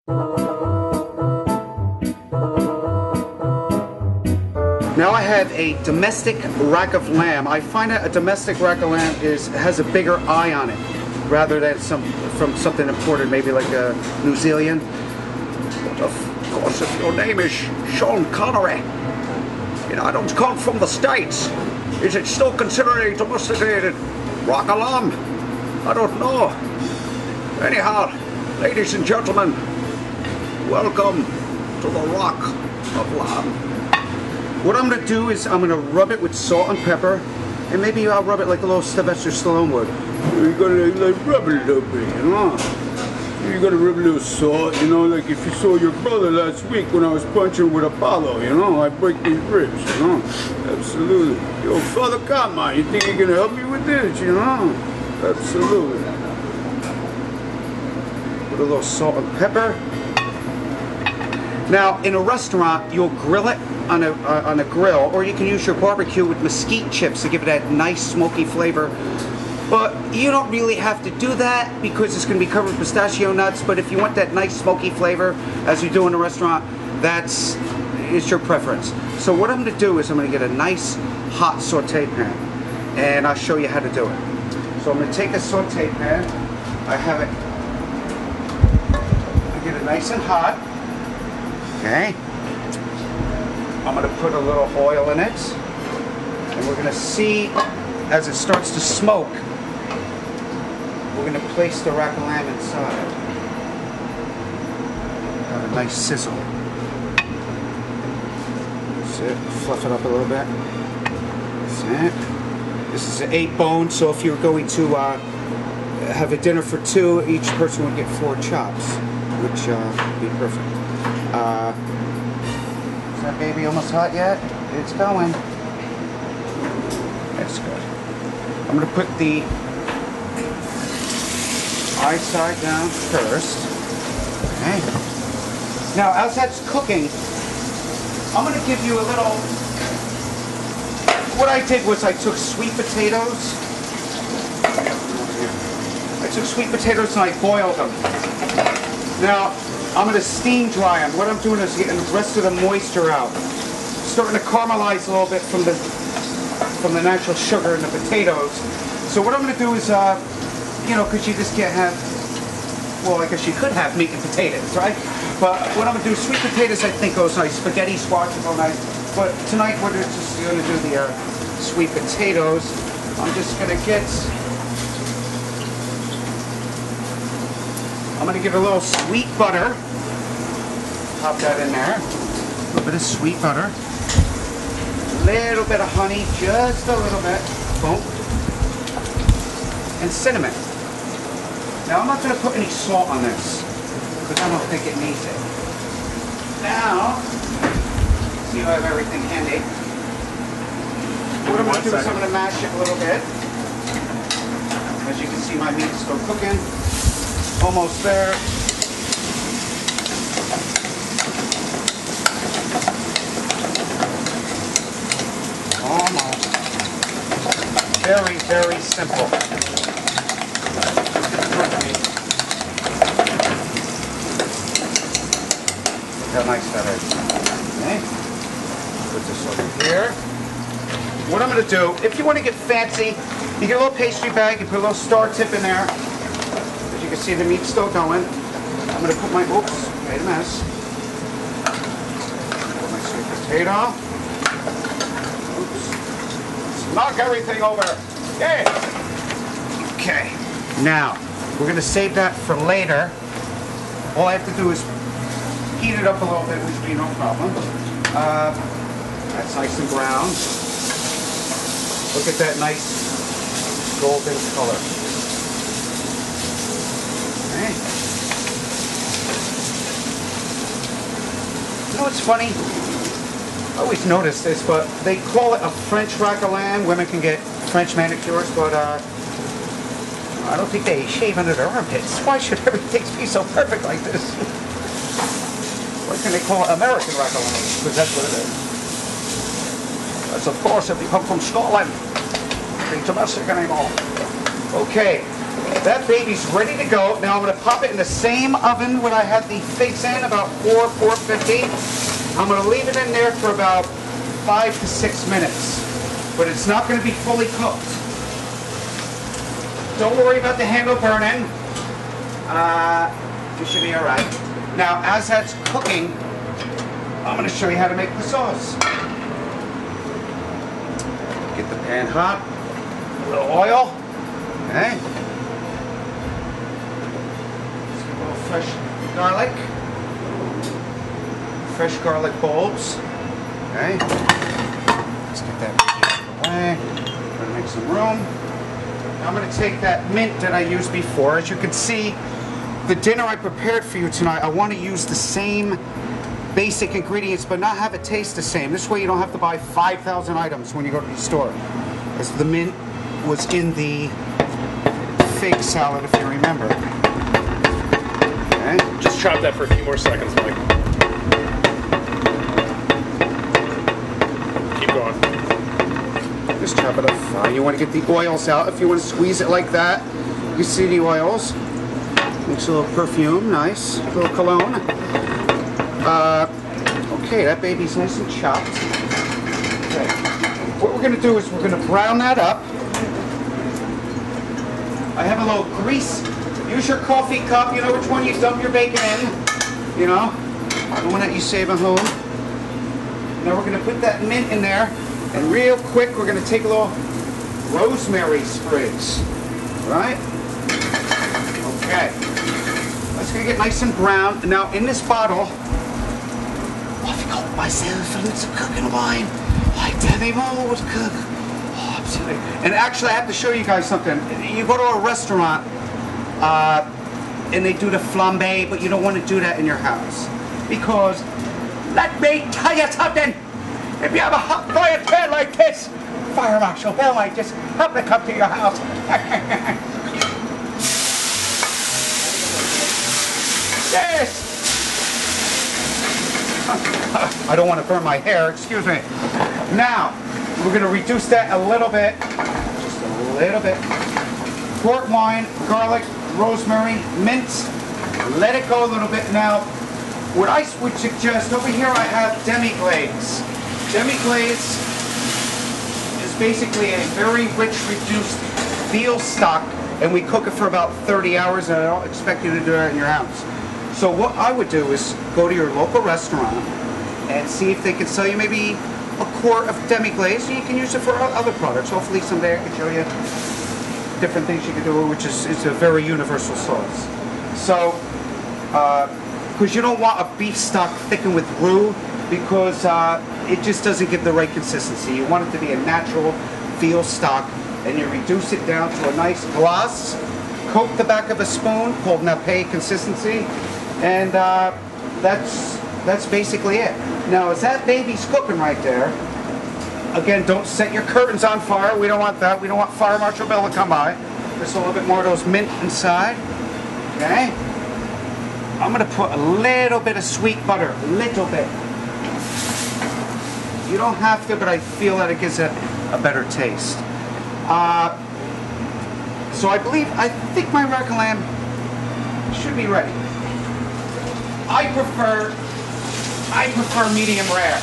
Now I have a domestic rack of lamb. I find that a domestic rack of lamb has a bigger eye on it, rather than from something imported, maybe like a New Zealand. But of course, if your name is Sean Connery, and I don't come from the States, is it still considered a domesticated rack of lamb? I don't know. Anyhow, ladies and gentlemen, welcome to the Rock of Lamb. What I'm going to do is I'm going to rub it with salt and pepper, and maybe I'll rub it like a little Sylvester Stallone would. You're going to like rub it a little bit, you know. You're going to rub a little salt, you know, like if you saw your brother last week when I was punching with Apollo, you know, I break these ribs, you know. Absolutely. Yo, Father Kama, you think you're going to help me with this, you know? Absolutely. Put a little salt and pepper. Now, in a restaurant, you'll grill it on a grill, or you can use your barbecue with mesquite chips to give it that nice smoky flavor. But you don't really have to do that because it's going to be covered with pistachio nuts. But if you want that nice smoky flavor, as you do in a restaurant, it's your preference. So what I'm going to do is I'm going to get a nice hot saute pan, and I'll show you how to do it. So I'm going to take a saute pan. I have it. I get it nice and hot. Okay. I'm going to put a little oil in it, and we're going to see as it starts to smoke, we're going to place the rack of lamb inside. Have a nice sizzle. That's it. Fluff it up a little bit. That's it. This is an 8-bone, so if you're going to have a dinner for 2, each person would get 4 chops, which would be perfect. Is that baby almost hot yet? It's going. That's good. I'm going to put the eye side down first. Okay. Now, as that's cooking, I'm going to give you a little... What I did was I took sweet potatoes. I took sweet potatoes and I boiled them. Now, I'm going to steam dry them. What I'm doing is getting the rest of the moisture out. Starting to caramelize a little bit from the natural sugar in the potatoes. So what I'm going to do is, you know, because you just can't have, well, I guess you could have meat and potatoes, right? But what I'm going to do, sweet potatoes I think goes nice. Spaghetti squash go nice. But tonight we're just going to do the sweet potatoes. I'm just going to get... I'm going to give it a little sweet butter. Pop that in there. A little bit of sweet butter. A little bit of honey, just a little bit. Boom. And cinnamon. Now I'm not going to put any salt on this because I don't think it needs it. Now, see I have everything handy. What I'm going to do is I'm going to mash it a little bit. As you can see, my meat's still cooking. Almost there. Almost. Very, very simple. Look how nice that is. Okay. Put this over here. What I'm going to do, if you want to get fancy, you get a little pastry bag, you put a little star tip in there. You can see the meat's still going. I'm going to put my, oops, made a mess. Put my sweet potato. Oops. Knock everything over. Yeah. Okay. Now, we're going to save that for later. All I have to do is heat it up a little bit, which will be no problem. That's nice and brown. Look at that nice golden color. You know what's funny? I always notice this, but they call it a French rack of lamb. Women can get French manicures, but I don't think they shave under their armpits. Why should everything be so perfect like this? Why can't they call it American rack of lamb? Because that's what it is. That's, of course, if you come from Scotland. Ain't domestic anymore. Okay. That baby's ready to go. Now I'm going to pop it in the same oven where I had the figs in, about 450. I'm going to leave it in there for about 5 to 6 minutes. But it's not going to be fully cooked. Don't worry about the handle burning. You should be all right. Now, as that's cooking, I'm going to show you how to make the sauce. Get the pan hot. A little oil. Okay. A little fresh garlic. Fresh garlic bulbs. Okay. Let's get that out of the way. I'm going to make some room. Now I'm going to take that mint that I used before. As you can see, the dinner I prepared for you tonight, I want to use the same basic ingredients, but not have it taste the same. This way you don't have to buy 5,000 items when you go to the store. As the mint was in the fig salad, if you remember. Okay. Just chop that for a few more seconds, Mike. Keep going. Just chop it up fine. You want to get the oils out. If you want to squeeze it like that, you see the oils. Makes a little perfume, nice. A little cologne. Okay, that baby's nice and chopped. Okay. What we're going to do is we're going to brown that up. I have a little grease. Use your coffee cup. You know which one you dump your bacon in. You know, the one that you save at home. Now we're going to put that mint in there. And real quick, we're going to take a little rosemary sprigs. Right? Okay. That's going to get nice and brown. Now, in this bottle, I've got myself a little cooking wine. Like Daddy Mama would cook. Oh, absolutely. And actually, I have to show you guys something. You go to a restaurant, and they do the flambe, but you don't want to do that in your house. Because, let me tell you something. If you have a hot fire pan like this, Fire Marshal Bill might just happen to come to your house. Yes! I don't want to burn my hair, excuse me. Now, we're going to reduce that a little bit. Just a little bit. Port wine, garlic, rosemary, mint. Let it go a little bit. Now, what I would suggest, over here I have demi-glaze. Demi-glaze is basically a very rich, reduced veal stock, and we cook it for about 30 hours, and I don't expect you to do that in your house. So what I would do is go to your local restaurant and see if they can sell you maybe a quart of demi-glaze. You can use it for other products. Hopefully someday I can show you different things you can do, which is a very universal sauce. So, because you don't want a beef stock thickened with roux, because it just doesn't give the right consistency. You want it to be a natural veal stock, and you reduce it down to a nice gloss, coat the back of a spoon, called nappe consistency, and that's basically it. Now, as that baby's cooking right there, again, don't set your curtains on fire. We don't want that. We don't want Fire Marshal Bill to come by. There's a little bit more of those mint inside. Okay? I'm going to put a little bit of sweet butter. A little bit. You don't have to, but I feel that it gives it a better taste. So I think my rack of lamb should be ready. I prefer medium rare.